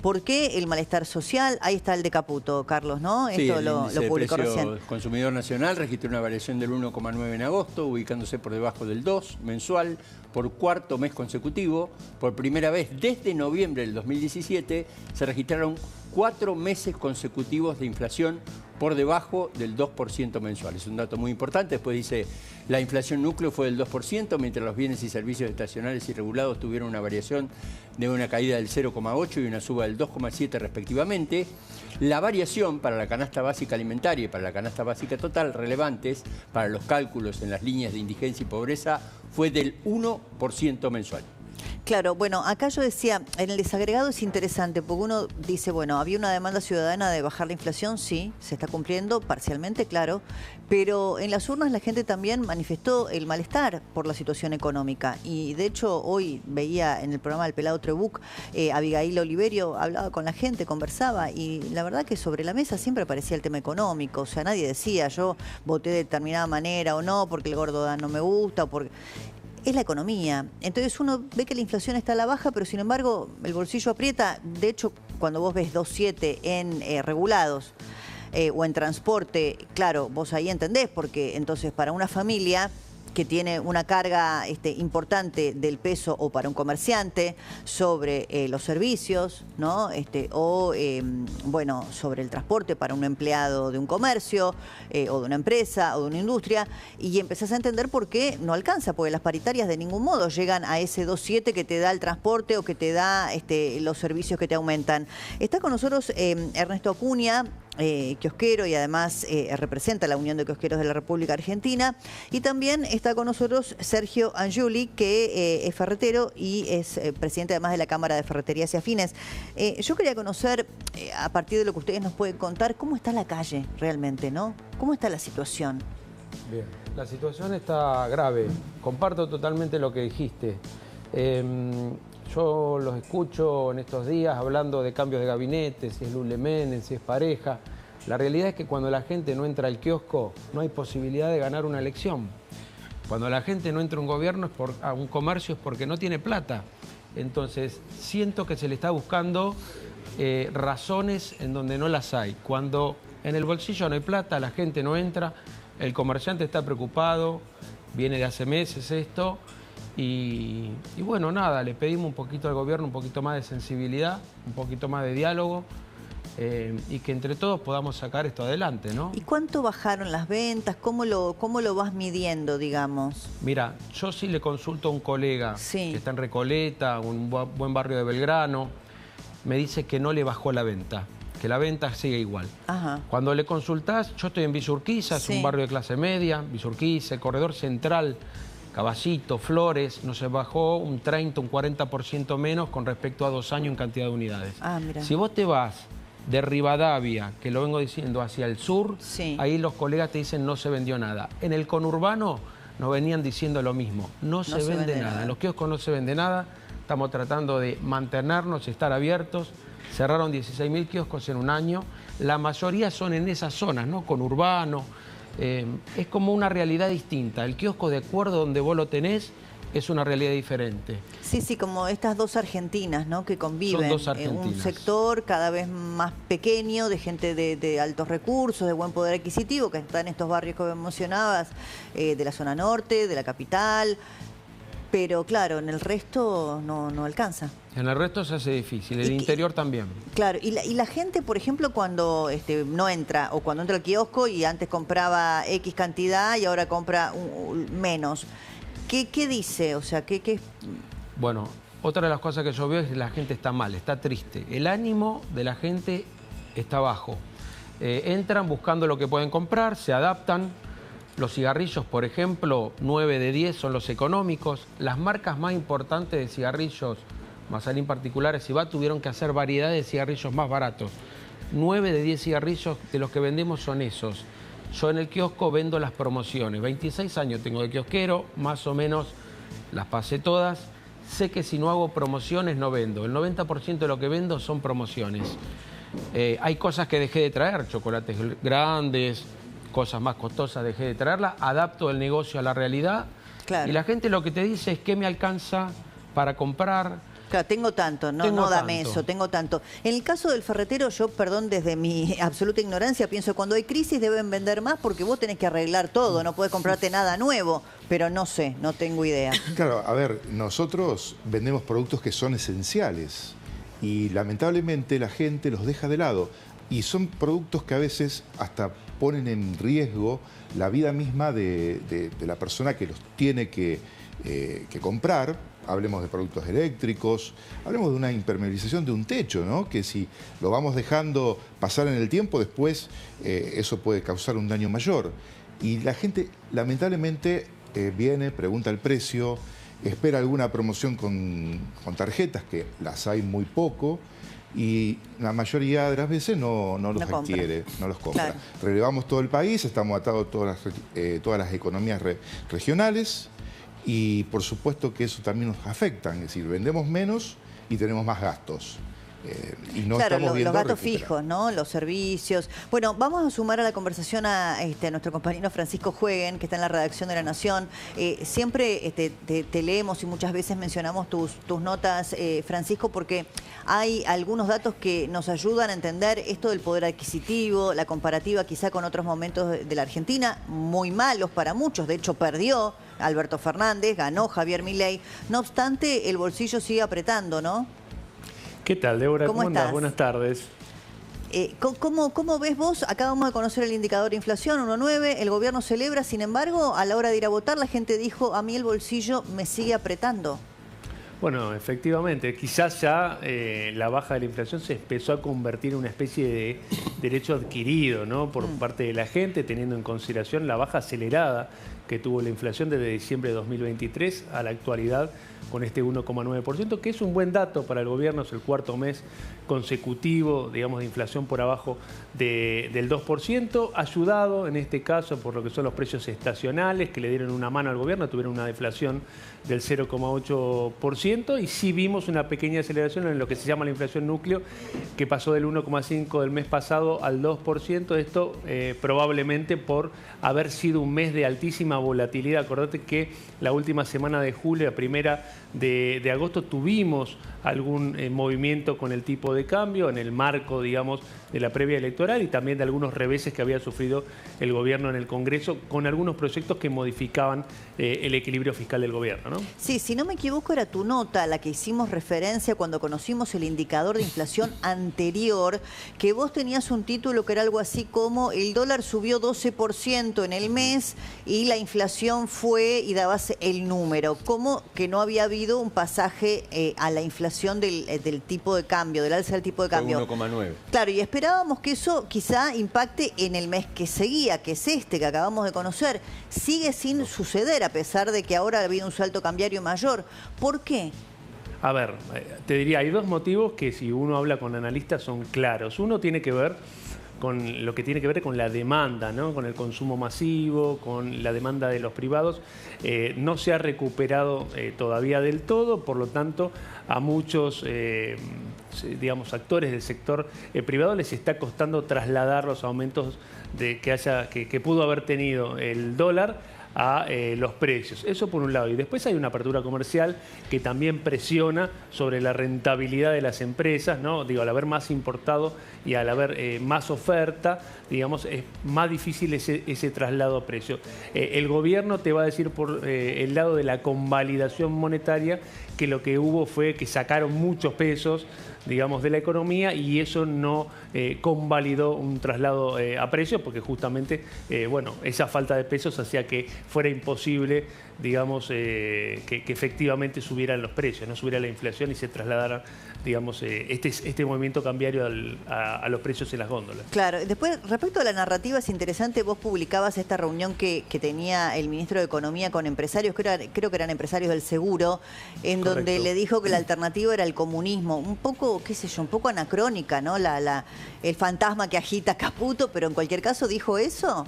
¿Por qué el malestar social? Ahí está el de Caputo, Carlos, ¿no? Sí, Esto el lo índice de publicó precio recién. consumidor nacional registró una variación del 1,9 en agosto, ubicándose por debajo del 2 mensual por cuarto mes consecutivo. Por primera vez desde noviembre del 2017 se registraron 4 meses consecutivos de inflación por debajo del 2% mensual. Es un dato muy importante. Después dice, la inflación núcleo fue del 2%, mientras los bienes y servicios estacionales y regulados tuvieron una variación de una caída del 0,8 y una suba del 2,7 respectivamente. La variación para la canasta básica alimentaria y para la canasta básica total relevantes para los cálculos en las líneas de indigencia y pobreza fue del 1% mensual. Claro, bueno, acá yo decía, en el desagregado es interesante, porque uno dice, bueno, había una demanda ciudadana de bajar la inflación, sí, se está cumpliendo parcialmente, claro, pero en las urnas la gente también manifestó el malestar por la situación económica. Y de hecho, hoy veía en el programa del Pelado Trebuch, Abigail Oliverio hablaba con la gente, conversaba, y la verdad que sobre la mesa siempre aparecía el tema económico. O sea, nadie decía, yo voté de determinada manera o no, porque el gordo no me gusta, o porque... Es la economía. Entonces uno ve que la inflación está a la baja, pero sin embargo el bolsillo aprieta. De hecho, cuando vos ves 2,7 en regulados o en transporte, claro, vos ahí entendés, porque entonces para una familia que tiene una carga importante del peso, o para un comerciante sobre los servicios, ¿no? Bueno, sobre el transporte para un empleado de un comercio o de una empresa o de una industria, y empezás a entender por qué no alcanza, porque las paritarias de ningún modo llegan a ese 2,7 que te da el transporte o que te da los servicios que te aumentan. Está con nosotros Ernesto Acuña, kiosquero, y además representa la Unión de Kiosqueros de la República Argentina, y también está con nosotros Sergio Angiuli, que es ferretero y es presidente además de la Cámara de Ferreterías y Afines. Yo quería conocer, a partir de lo que ustedes nos pueden contar, cómo está la calle realmente, ¿no? ¿Cómo está la situación? Bien, la situación está grave. Comparto totalmente lo que dijiste. Yo los escucho en estos días hablando de cambios de gabinete, si es Lululemon, si es pareja. La realidad es que cuando la gente no entra al kiosco, no hay posibilidad de ganar una elección. Cuando la gente no entra a un gobierno, a un comercio, es porque no tiene plata. Entonces, siento que se le está buscando razones en donde no las hay. Cuando en el bolsillo no hay plata, la gente no entra, el comerciante está preocupado, viene de hace meses esto. Y bueno, nada, le pedimos un poquito al gobierno, un poquito más de sensibilidad, un poquito más de diálogo, y que entre todos podamos sacar esto adelante, ¿no? ¿Y cuánto bajaron las ventas? ¿Cómo lo vas midiendo, digamos? Mira, yo sí le consulto a un colega sí, que está en Recoleta, un buen barrio de Belgrano, me dice que no le bajó la venta, que la venta sigue igual. Ajá. Cuando le consultás, yo estoy en Villa Urquiza, es un barrio de clase media, Villa Urquiza, el corredor central, Caballito, Flores, nos bajó un 30, un 40% menos con respecto a 2 años en cantidad de unidades. Ah, mira. Si vos te vas de Rivadavia, que lo vengo diciendo, hacia el sur, ahí los colegas te dicen no se vendió nada. En el conurbano nos venían diciendo lo mismo, no se vende nada. En los kioscos no se vende nada, estamos tratando de mantenernos, estar abiertos. Cerraron 16.000 kioscos en un año, la mayoría son en esas zonas, ¿no? Conurbano. Es como una realidad distinta. El kiosco, de acuerdo donde vos lo tenés, es una realidad diferente. Sí, sí, como estas dos Argentinas, ¿no? Que conviven. Son dos Argentinas. Un sector cada vez más pequeño, de gente de altos recursos, de buen poder adquisitivo, que está en estos barrios que mencionabas, de la zona norte, de la capital. Pero claro, en el resto no alcanza. En el resto se hace difícil, el interior también. Claro, y la gente, por ejemplo, cuando no entra, o cuando entra al kiosco y antes compraba X cantidad y ahora compra menos, ¿qué dice? O sea, ¿qué? Bueno, otra de las cosas que yo veo es que la gente está mal, está triste. El ánimo de la gente está bajo. Entran buscando lo que pueden comprar, se adaptan. Los cigarrillos, por ejemplo, 9 de 10 son los económicos. Las marcas más importantes de cigarrillos, Mazalín particulares y va, tuvieron que hacer variedad de cigarrillos más baratos. 9 de 10 cigarrillos de los que vendemos son esos. Yo en el kiosco vendo las promociones. 26 años tengo de kiosquero, más o menos las pasé todas. Sé que si no hago promociones no vendo. El 90% de lo que vendo son promociones. Hay cosas que dejé de traer, chocolates grandes, cosas más costosas dejé de traerlas, adapto el negocio a la realidad. Claro. Y la gente lo que te dice es qué me alcanza para comprar. Claro, tengo tanto, no, Tengo no dame tanto. eso, tengo tanto. En el caso del ferretero, yo, perdón, desde mi absoluta ignorancia, pienso cuando hay crisis deben vender más porque vos tenés que arreglar todo, no podés comprarte nada nuevo, pero no sé, no tengo idea. Claro, a ver, nosotros vendemos productos que son esenciales y lamentablemente la gente los deja de lado. Y son productos que a veces hasta ponen en riesgo la vida misma de la persona que los tiene que comprar. Hablemos de productos eléctricos, hablemos de una impermeabilización de un techo, ¿no? Que si lo vamos dejando pasar en el tiempo, después eso puede causar un daño mayor. Y la gente, lamentablemente, viene, pregunta el precio, espera alguna promoción con tarjetas, que las hay muy poco, y la mayoría de las veces no los adquiere, no los compra. Claro. Relevamos todo el país, estamos atados a todas las economías regionales, y por supuesto que eso también nos afecta, es decir, vendemos menos y tenemos más gastos. Y no claro, estamos viendo los gastos recuperar. fijos, ¿no? Los servicios. Bueno, vamos a sumar a la conversación a nuestro compañero Francisco Jueguen, que está en la redacción de La Nación. Siempre te leemos y muchas veces mencionamos tus notas, Francisco, porque hay algunos datos que nos ayudan a entender esto del poder adquisitivo, la comparativa quizá con otros momentos de la Argentina, muy malos para muchos. De hecho, perdió Alberto Fernández, ganó Javier Milei. No obstante, el bolsillo sigue apretando, ¿no? ¿Qué tal, Débora? ¿Cómo andas? estás? Buenas tardes. ¿Cómo ves vos? Acá vamos a conocer el indicador de inflación, 1,9, el gobierno celebra, sin embargo, a la hora de ir a votar, la gente dijo, a mí el bolsillo me sigue apretando. Bueno, efectivamente, quizás ya la baja de la inflación se empezó a convertir en una especie de derecho adquirido, ¿no? Por parte de la gente, teniendo en consideración la baja acelerada que tuvo la inflación desde diciembre de 2023 a la actualidad con este 1,9%, que es un buen dato para el gobierno, es el cuarto mes consecutivo, digamos, de inflación por abajo del 2%, ayudado en este caso por lo que son los precios estacionales que le dieron una mano al gobierno, tuvieron una deflación del 0,8% y sí vimos una pequeña aceleración en lo que se llama la inflación núcleo, que pasó del 1,5% del mes pasado al 2%, esto probablemente por haber sido un mes de altísima volatilidad. Acordate que la última semana de julio, la primera de agosto, tuvimos algún movimiento con el tipo de cambio en el marco, digamos, de la previa electoral y también de algunos reveses que había sufrido el gobierno en el Congreso con algunos proyectos que modificaban el equilibrio fiscal del gobierno, ¿no? Sí, si no me equivoco era tu nota a la que hicimos referencia cuando conocimos el indicador de inflación anterior, que vos tenías un título que era algo así como el dólar subió 12% en el mes y la inflación fue, y dabas el número, como que no había habido un pasaje a la inflación del tipo de cambio, del alza del tipo de cambio. 1,9. Claro, y esperábamos que eso quizá impacte en el mes que seguía, que es este que acabamos de conocer. Sigue sin suceder, a pesar de que ahora ha habido un salto cambiario mayor. ¿Por qué? A ver, te diría, hay dos motivos que si uno habla con analistas son claros. Uno tiene que ver con lo que tiene que ver con la demanda, ¿no? Con el consumo masivo, con la demanda de los privados. No se ha recuperado todavía del todo, por lo tanto, a muchos digamos, actores del sector privado les está costando trasladar los aumentos que pudo haber tenido el dólar a los precios. Eso por un lado. Y después hay una apertura comercial que también presiona sobre la rentabilidad de las empresas, ¿no? Digo, al haber más importado y al haber más oferta, digamos, es más difícil ese traslado a precio. El gobierno te va a decir por el lado de la convalidación monetaria que lo que hubo fue que sacaron muchos pesos, digamos, de la economía y eso no convalidó un traslado a precio porque justamente, bueno, esa falta de pesos hacía que fuera imposible, digamos, que efectivamente subieran los precios, no subiera la inflación y se trasladara, digamos, este movimiento cambiario a los precios en las góndolas. Claro, después, respecto a la narrativa, es interesante, vos publicabas esta reunión que tenía el ministro de Economía con empresarios, creo que eran empresarios del seguro, en Correcto. donde le dijo que la alternativa era el comunismo, un poco, qué sé yo, un poco anacrónica, ¿no? El fantasma que agita Caputo, pero en cualquier caso dijo eso.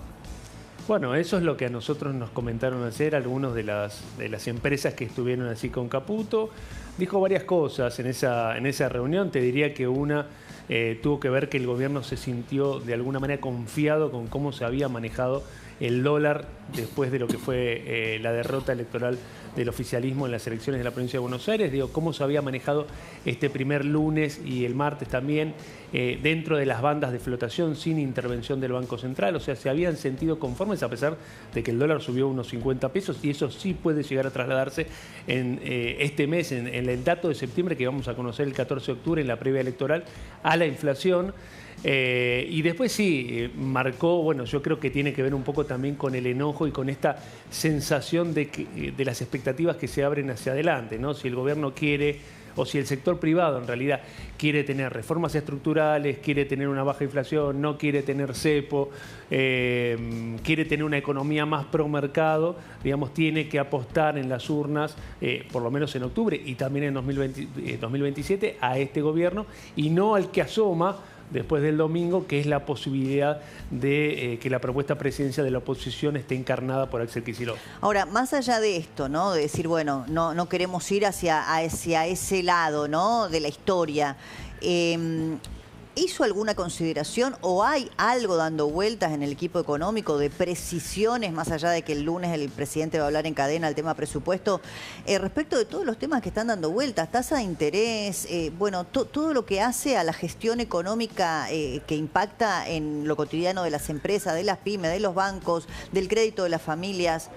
Bueno, eso es lo que a nosotros nos comentaron ayer algunos de las empresas que estuvieron así con Caputo. Dijo varias cosas en esa reunión. Te diría que una tuvo que ver que el gobierno se sintió de alguna manera confiado con cómo se había manejado el dólar después de lo que fue la derrota electoral del oficialismo en las elecciones de la provincia de Buenos Aires. Digo, cómo se había manejado este primer lunes y el martes también dentro de las bandas de flotación sin intervención del Banco Central. O sea, se habían sentido conformes a pesar de que el dólar subió unos 50 pesos y eso sí puede llegar a trasladarse en este mes, en el dato de septiembre que vamos a conocer el 14 de octubre en la previa electoral, a la inflación. Y después sí, marcó, bueno, yo creo que tiene que ver un poco también con el enojo y con esta sensación de las expectativas que se abren hacia adelante, ¿no? Si el gobierno quiere, o si el sector privado en realidad quiere tener reformas estructurales, quiere tener una baja inflación, no quiere tener cepo, quiere tener una economía más pro mercado, digamos, tiene que apostar en las urnas, por lo menos en octubre y también en 2027, a este gobierno y no al que asoma después del domingo, que es la posibilidad de que la propuesta presidencial de la oposición esté encarnada por Axel Kicillof. Ahora, más allá de esto, ¿no? De decir, bueno, no queremos ir hacia ese lado, ¿no? De la historia. ¿Hizo alguna consideración o hay algo dando vueltas en el equipo económico de precisiones, más allá de que el lunes el presidente va a hablar en cadena el tema presupuesto, respecto de todos los temas que están dando vueltas, tasa de interés, bueno, todo lo que hace a la gestión económica que impacta en lo cotidiano de las empresas, de las pymes, de los bancos, del crédito de las familias?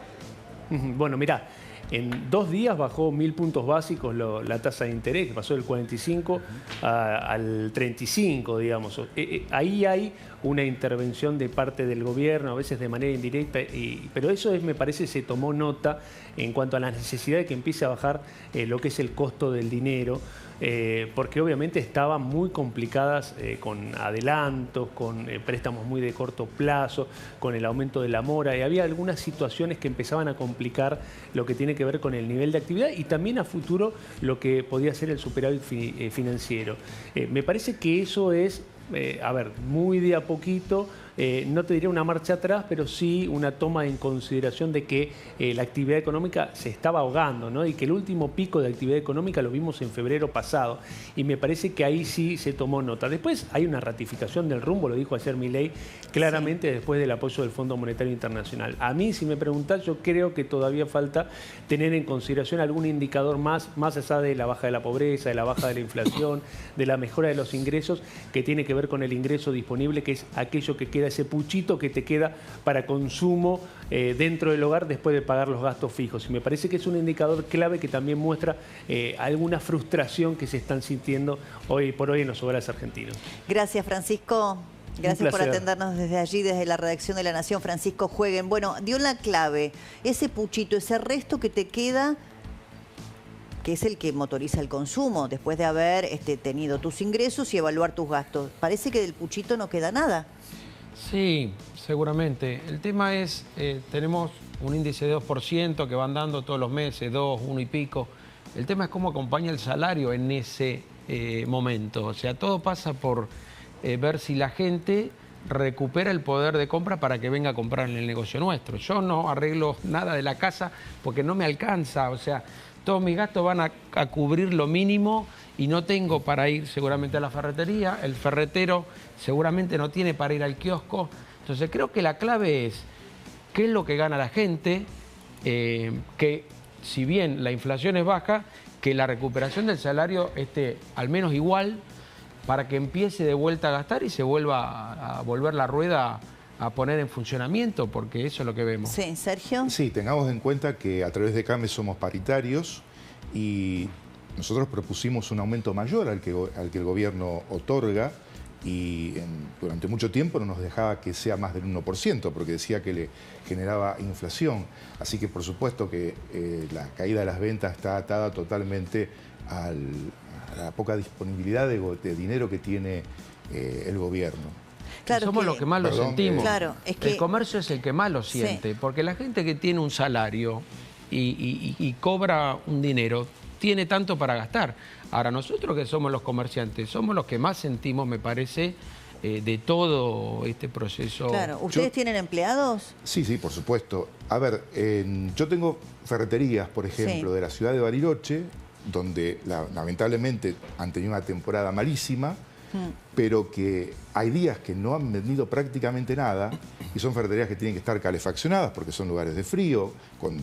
Bueno, mirá, en 2 días bajó 1000 puntos básicos la tasa de interés, que pasó del 45 al 35, digamos. Ahí hay una intervención de parte del gobierno, a veces de manera indirecta, pero eso me parece se tomó nota en cuanto a la necesidad de que empiece a bajar lo que es el costo del dinero, porque obviamente estaban muy complicadas con adelantos, con préstamos muy de corto plazo, con el aumento de la mora, y había algunas situaciones que empezaban a complicar lo que tiene que ver con el nivel de actividad y también a futuro lo que podía ser el superávit financiero. Me parece que eso es, a ver, muy de a poquito. No te diría una marcha atrás, pero sí una toma en consideración de que la actividad económica se estaba ahogando, ¿no? Y que el último pico de actividad económica lo vimos en febrero pasado. Y me parece que ahí sí se tomó nota. Después hay una ratificación del rumbo, lo dijo ayer Milei, claramente sí, después del apoyo del Fondo Monetario Internacional. A mí, si me preguntás, yo creo que todavía falta tener en consideración algún indicador más allá de la baja de la pobreza, de la baja de la inflación, de la mejora de los ingresos, que tiene que ver con el ingreso disponible, que es aquello que queda, ese puchito que te queda para consumo dentro del hogar después de pagar los gastos fijos. Y me parece que es un indicador clave que también muestra alguna frustración que se están sintiendo hoy por hoy en los hogares argentinos. Gracias, Francisco. Gracias por atendernos desde allí, desde la redacción de La Nación. Francisco Jueguen. Bueno, dio la clave, ese puchito, ese resto que te queda, que es el que motoriza el consumo, después de haber tenido tus ingresos y evaluar tus gastos. Parece que del puchito no queda nada. Sí, seguramente. El tema es, tenemos un índice de 2% que van dando todos los meses, 2, 1 y pico. El tema es cómo acompaña el salario en ese momento. O sea, todo pasa por ver si la gente recupera el poder de compra para que venga a comprar en el negocio nuestro. Yo no arreglo nada de la casa porque no me alcanza, o sea, todos mis gastos van a cubrir lo mínimo y no tengo para ir seguramente a la ferretería, el ferretero seguramente no tiene para ir al kiosco. Entonces creo que la clave es qué es lo que gana la gente, que si bien la inflación es baja, que la recuperación del salario esté al menos igual para que empiece de vuelta a gastar y se vuelva a volver la rueda a poner en funcionamiento, porque eso es lo que vemos. Sí, Sergio. Sí, tengamos en cuenta que a través de CAME somos paritarios y nosotros propusimos un aumento mayor al que el gobierno otorga y durante mucho tiempo no nos dejaba que sea más del 1%, porque decía que le generaba inflación. Así que por supuesto que la caída de las ventas está atada totalmente a la poca disponibilidad de dinero que tiene el gobierno. Claro, somos los que más lo sentimos. Claro, es que el comercio es el que más lo siente, sí, porque la gente que tiene un salario y cobra un dinero, tiene tanto para gastar. Ahora, nosotros que somos los comerciantes, somos los que más sentimos, me parece, de todo este proceso. Claro, ¿ustedes tienen empleados? Sí, sí, por supuesto. A ver, yo tengo ferreterías, por ejemplo, de la ciudad de Bariloche, donde lamentablemente han tenido una temporada malísima, pero que hay días que no han vendido prácticamente nada y son ferreterías que tienen que estar calefaccionadas porque son lugares de frío,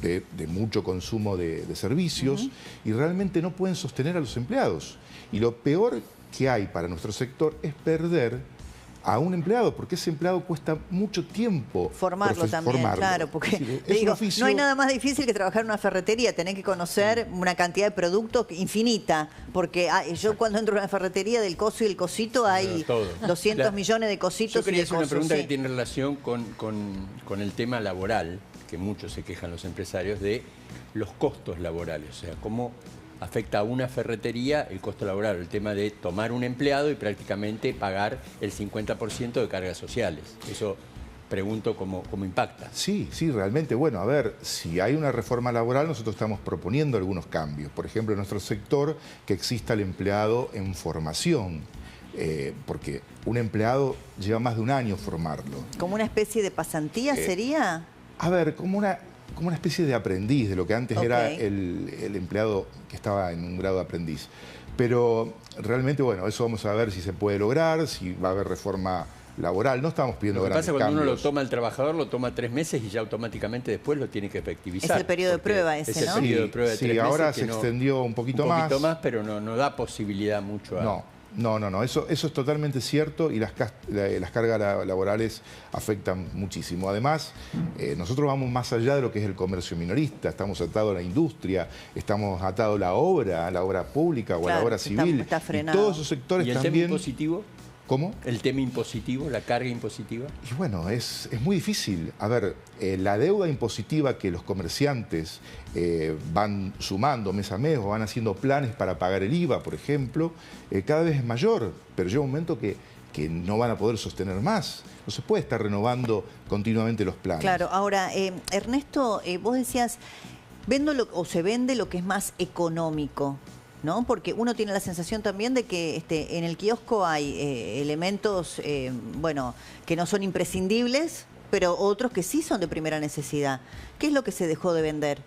de mucho consumo de servicios, y realmente no pueden sostener a los empleados. Y lo peor que hay para nuestro sector es perder a un empleado, porque ese empleado cuesta mucho tiempo formarlo también, claro, porque es digo, un oficio... no hay nada más difícil que trabajar en una ferretería, tener que conocer una cantidad de productos infinita, porque yo cuando entro a una ferretería del coso y el cosito hay 200 millones de cositos. Yo quería hacer una pregunta sí, que tiene relación con el tema laboral, que muchos se quejan los empresarios, de los costos laborales, o sea, cómo afecta a una ferretería el costo laboral, el tema de tomar un empleado y prácticamente pagar el 50% de cargas sociales. Eso pregunto cómo impacta. Sí, realmente. Bueno, a ver, si hay una reforma laboral, nosotros estamos proponiendo algunos cambios. Por ejemplo, en nuestro sector, que exista el empleado en formación. Porque un empleado lleva más de un año formarlo. ¿Como una especie de pasantía sería? A ver, como una especie de aprendiz, de lo que antes era el empleado que estaba en un grado de aprendiz. Pero realmente, bueno, eso vamos a ver si se puede lograr, si va a haber reforma laboral. No estamos pidiendo grandes cambios. Lo que pasa es que cuando uno lo toma el trabajador, lo toma 3 meses y ya automáticamente después lo tiene que efectivizar. Es el periodo de prueba ese, ¿no? Es el periodo de prueba de 3 meses. Sí, ahora se extendió un poquito más. Pero no da posibilidad mucho a... No, eso es totalmente cierto y las cargas laborales afectan muchísimo. Además, nosotros vamos más allá de lo que es el comercio minorista, estamos atados a la industria, estamos atados a la obra pública o a la obra civil. Está frenado. Y todos esos sectores también... ¿Y el tema impositivo? ¿Cómo? ¿El tema impositivo, la carga impositiva? Y bueno, es muy difícil. A ver, la deuda impositiva que los comerciantes van sumando mes a mes o van haciendo planes para pagar el IVA, por ejemplo, cada vez es mayor, pero llega un momento que no van a poder sostener más. No se puede estar renovando continuamente los planes. Claro, ahora, Ernesto, vos decías, se vende lo que es más económico, ¿no? Porque uno tiene la sensación también de que en el kiosco hay elementos, que no son imprescindibles, pero otros que sí son de primera necesidad. ¿Qué es lo que se dejó de vender?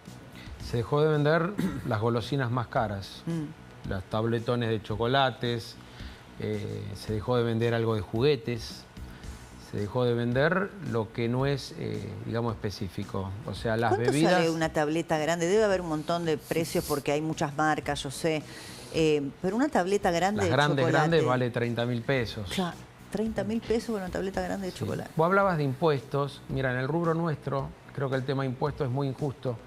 Se dejó de vender las golosinas más caras, los tabletones de chocolates, se dejó de vender algo de juguetes, se dejó de vender lo que no es, digamos, específico. O sea, las bebidas... ¿Cuánto sale una tableta grande? Debe haber un montón de precios porque hay muchas marcas, yo sé. Pero una tableta grande de chocolate... Las grandes vale 30.000 pesos. Claro, 30.000 pesos por una tableta grande de chocolate. Vos hablabas de impuestos. Mira, en el rubro nuestro, creo que el tema de impuestos es muy injusto.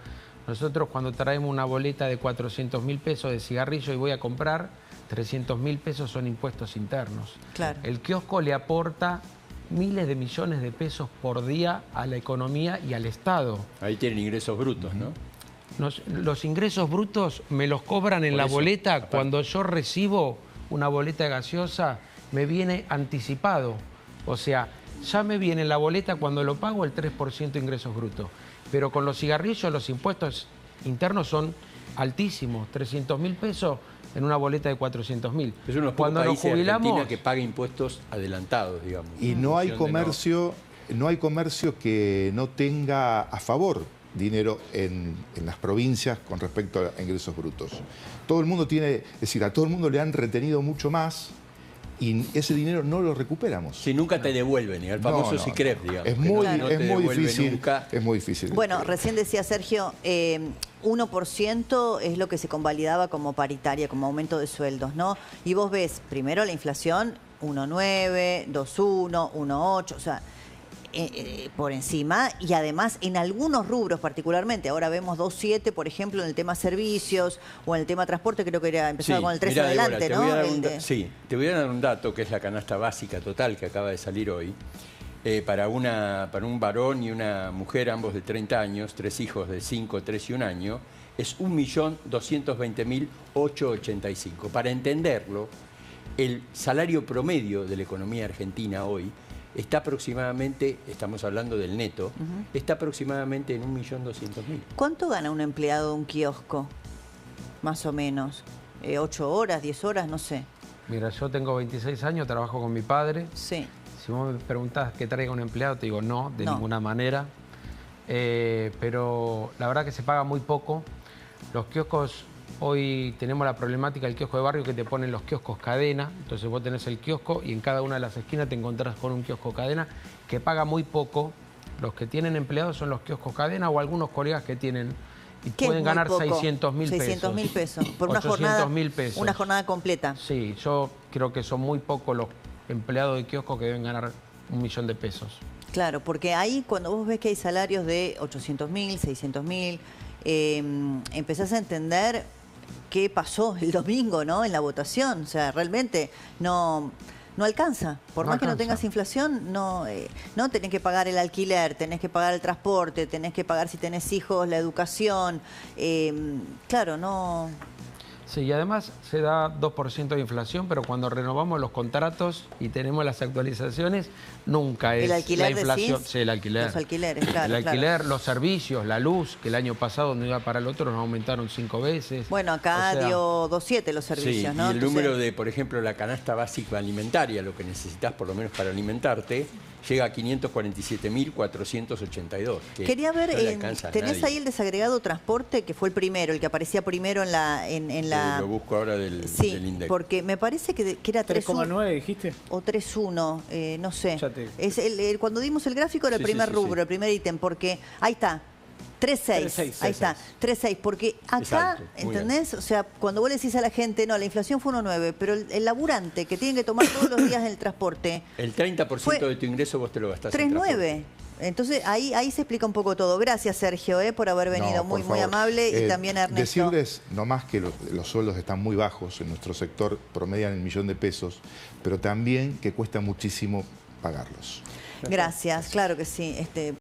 Nosotros cuando traemos una boleta de 400.000 pesos de cigarrillo y voy a comprar, 300.000 pesos son impuestos internos. Claro. El kiosco le aporta miles de millones de pesos por día a la economía y al Estado. Ahí tienen ingresos brutos, ¿no? Los ingresos brutos me los cobran en la boleta. Aparte, cuando yo recibo una boleta de gaseosa, me viene anticipado. O sea, ya me viene en la boleta cuando lo pago el 3% de ingresos brutos. Pero con los cigarrillos los impuestos internos son altísimos, 300.000 pesos en una boleta de 400.000. Es uno de los pocos países de Argentina que paga impuestos adelantados, digamos. Y no hay comercio que no tenga a favor dinero en las provincias con respecto a ingresos brutos. Todo el mundo tiene, es decir, a todo el mundo le han retenido mucho más y ese dinero no lo recuperamos. Si nunca te devuelven, el famoso SICREF, digamos. Es muy difícil. Bueno, recién decía Sergio, 1% es lo que se convalidaba como paritaria, como aumento de sueldos, ¿no? Y vos ves, primero la inflación, 1,9, 2,1, 1,8, o sea, por encima, y además en algunos rubros particularmente, ahora vemos 2,7, por ejemplo, en el tema servicios o en el tema transporte, creo que era empezado con el 3 adelante, ¿no? Sí, te voy a dar un dato que es la canasta básica total que acaba de salir hoy. Para un varón y una mujer, ambos de 30 años, 3 hijos de 5, 3 y 1 año, es 1.220.885. Para entenderlo, el salario promedio de la economía argentina hoy está aproximadamente, estamos hablando del neto, está aproximadamente en 1.200.000. ¿Cuánto gana un empleado de un kiosco? Más o menos. 8 horas, 10 horas, no sé. Mira, yo tengo 26 años, trabajo con mi padre. Sí. Si vos me preguntás qué traiga un empleado, te digo no, de ninguna manera. Pero la verdad que se paga muy poco. Los kioscos, hoy tenemos la problemática del kiosco de barrio que te ponen los kioscos cadena. Entonces vos tenés el kiosco y en cada una de las esquinas te encontrás con un kiosco cadena que paga muy poco Los que tienen empleados son los kioscos cadena o algunos colegas que tienen y Que es pueden muy ganar poco. 600.000 pesos. 600.000 pesos. Por una jornada, 800.000 pesos. una jornada completa. Sí, yo creo que son muy pocos los empleados de kioscos que deben ganar 1 millón de pesos. Claro, porque ahí cuando vos ves que hay salarios de 800.000, 600.000, empezás a entender qué pasó el domingo, ¿no? En la votación. O sea, realmente no alcanza. Por No más que no alcanza. tengas inflación, no tenés que pagar el alquiler, tenés que pagar el transporte, tenés que pagar si tenés hijos, la educación. Claro, no... Sí, y además se da 2% de inflación, pero cuando renovamos los contratos y tenemos las actualizaciones, nunca es ¿El alquiler la inflación. decís? Sí, el alquiler. Los alquileres, claro. El alquiler, claro. los servicios, la luz, que el año pasado no iba para el otro, nos aumentaron 5 veces. Bueno, acá O sea, dio 2.7 los Sí, servicios, y ¿no? el Entonces, número de, por ejemplo, la canasta básica alimentaria, lo que necesitas por lo menos para alimentarte, llega a 547.482. que quería ver, no le alcanza a tenés nadie. ahí el desagregado transporte, que fue el primero, el que aparecía primero en la... Lo busco ahora del Sí, INDEC. porque me parece que era 3.1 3,9 dijiste. o 3.1, no sé. Ya te- Es cuando dimos el gráfico era el Sí, primer sí, rubro, sí. el primer ítem, porque ahí está. 3.6, 3.6, ahí está, 3.6, porque acá, alto, muy ¿entendés? O sea, cuando vos le decís a la gente, no, la inflación fue 1.9, pero el laburante que tiene que tomar todos los días el transporte, El 30% Fue de tu ingreso vos te lo gastás en transporte. 3.9. Entonces ahí se explica un poco todo. Gracias, Sergio, por haber venido, No, muy por favor. amable, y también Ernesto. Decirles nomás que los sueldos están muy bajos en nuestro sector, promedian el 1.000.000 de pesos, pero también que cuesta muchísimo pagarlos. Gracias, claro que sí.